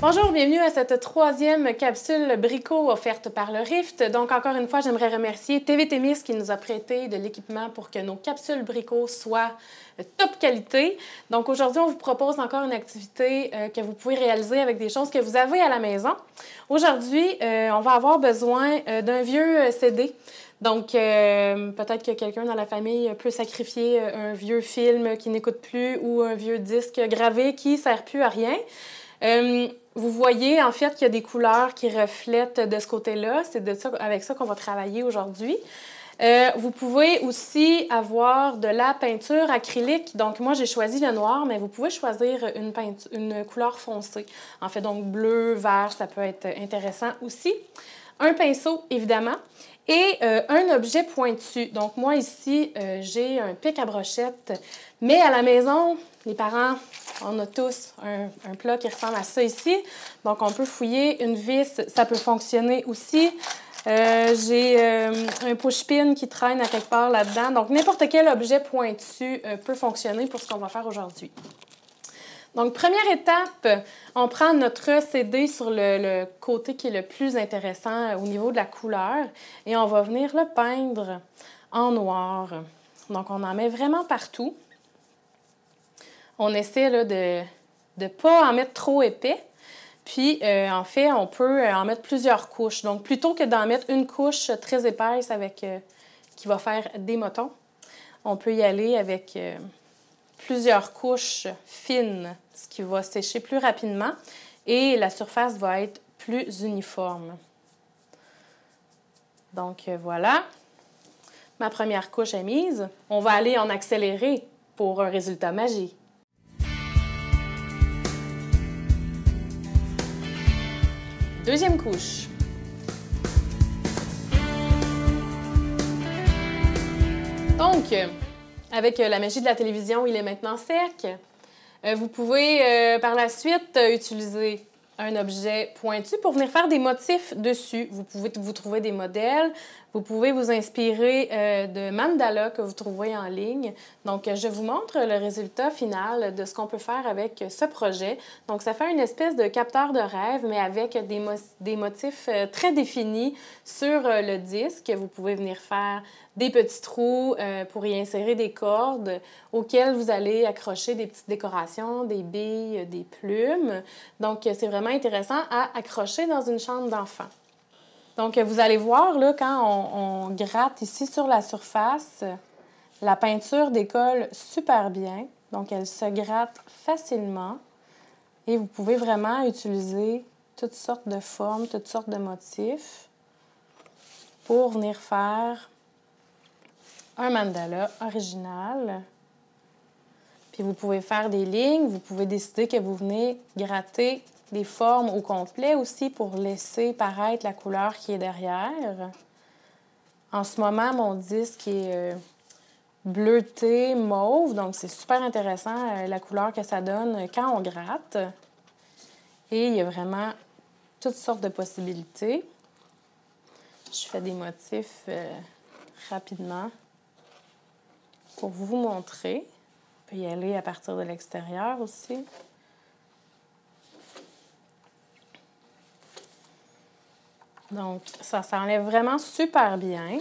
Bonjour, bienvenue à cette troisième capsule Brico offerte par le Rift. Donc, encore une fois, j'aimerais remercier TV Témis qui nous a prêté de l'équipement pour que nos capsules Brico soient top qualité. Donc, aujourd'hui, on vous propose encore une activité que vous pouvez réaliser avec des choses que vous avez à la maison. Aujourd'hui, on va avoir besoin d'un vieux CD. Donc, peut-être que quelqu'un dans la famille peut sacrifier un vieux film qui n'écoute plus ou un vieux disque gravé qui ne sert plus à rien. Vous voyez en fait qu'il y a des couleurs qui reflètent de ce côté-là. C'est avec ça qu'on va travailler aujourd'hui. Vous pouvez aussi avoir de la peinture acrylique. Donc, moi, j'ai choisi le noir, mais vous pouvez choisir une couleur foncée. En fait, donc bleu, vert, ça peut être intéressant aussi. Un pinceau, évidemment. Et un objet pointu. Donc, moi, ici, j'ai un pic à brochette. Mais à la maison, les parents, on a tous un plat qui ressemble à ça ici. Donc, on peut fouiller une vis. Ça peut fonctionner aussi. J'ai un push-pin qui traîne à quelque part là-dedans. Donc, n'importe quel objet pointu peut fonctionner pour ce qu'on va faire aujourd'hui. Donc, première étape, on prend notre CD sur le côté qui est le plus intéressant au niveau de la couleur et on va venir le peindre en noir. Donc, on en met vraiment partout. On essaie là, de ne pas en mettre trop épais. Puis, en fait, on peut en mettre plusieurs couches. Donc, plutôt que d'en mettre une couche très épaisse qui va faire des motons, on peut y aller avec plusieurs couches fines, ce qui va sécher plus rapidement et la surface va être plus uniforme. Donc, voilà. Ma première couche est mise. On va aller en accéléré pour un résultat magique. Deuxième couche. Donc, avec la magie de la télévision, il est maintenant sec. Vous pouvez par la suite utiliser un objet pointu pour venir faire des motifs dessus. Vous pouvez vous trouver des modèles. Vous pouvez vous inspirer de mandalas que vous trouverez en ligne. Donc, je vous montre le résultat final de ce qu'on peut faire avec ce projet. Donc, ça fait une espèce de capteur de rêve, mais avec des motifs très définis sur le disque. Vous pouvez venir faire des petits trous pour y insérer des cordes auxquelles vous allez accrocher des petites décorations, des billes, des plumes. Donc, c'est vraiment intéressant à accrocher dans une chambre d'enfant. Donc, vous allez voir, là, quand on gratte ici sur la surface, la peinture décolle super bien. Donc, elle se gratte facilement. Et vous pouvez vraiment utiliser toutes sortes de formes, toutes sortes de motifs pour venir faire un mandala original. Puis, vous pouvez faire des lignes. Vous pouvez décider que vous venez gratter des formes au complet aussi pour laisser paraître la couleur qui est derrière. En ce moment, mon disque est bleuté, mauve, donc c'est super intéressant la couleur que ça donne quand on gratte. Et il y a vraiment toutes sortes de possibilités. Je fais des motifs rapidement pour vous montrer. On peut y aller à partir de l'extérieur aussi. Donc, ça s'enlève vraiment super bien.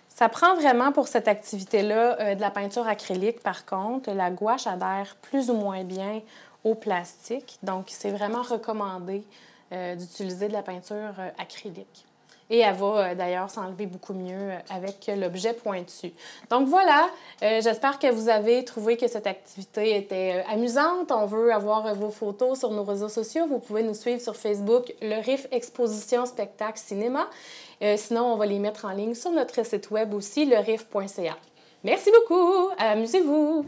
Ça prend vraiment pour cette activité-là de la peinture acrylique. Par contre, la gouache adhère plus ou moins bien au plastique. Donc, c'est vraiment recommandé d'utiliser de la peinture acrylique. Et elle va d'ailleurs s'enlever beaucoup mieux avec l'objet pointu. Donc voilà, j'espère que vous avez trouvé que cette activité était amusante. On veut avoir vos photos sur nos réseaux sociaux. Vous pouvez nous suivre sur Facebook, le Rift Exposition Spectacle Cinéma. Sinon, on va les mettre en ligne sur notre site web aussi, lerift.ca. Merci beaucoup, amusez-vous!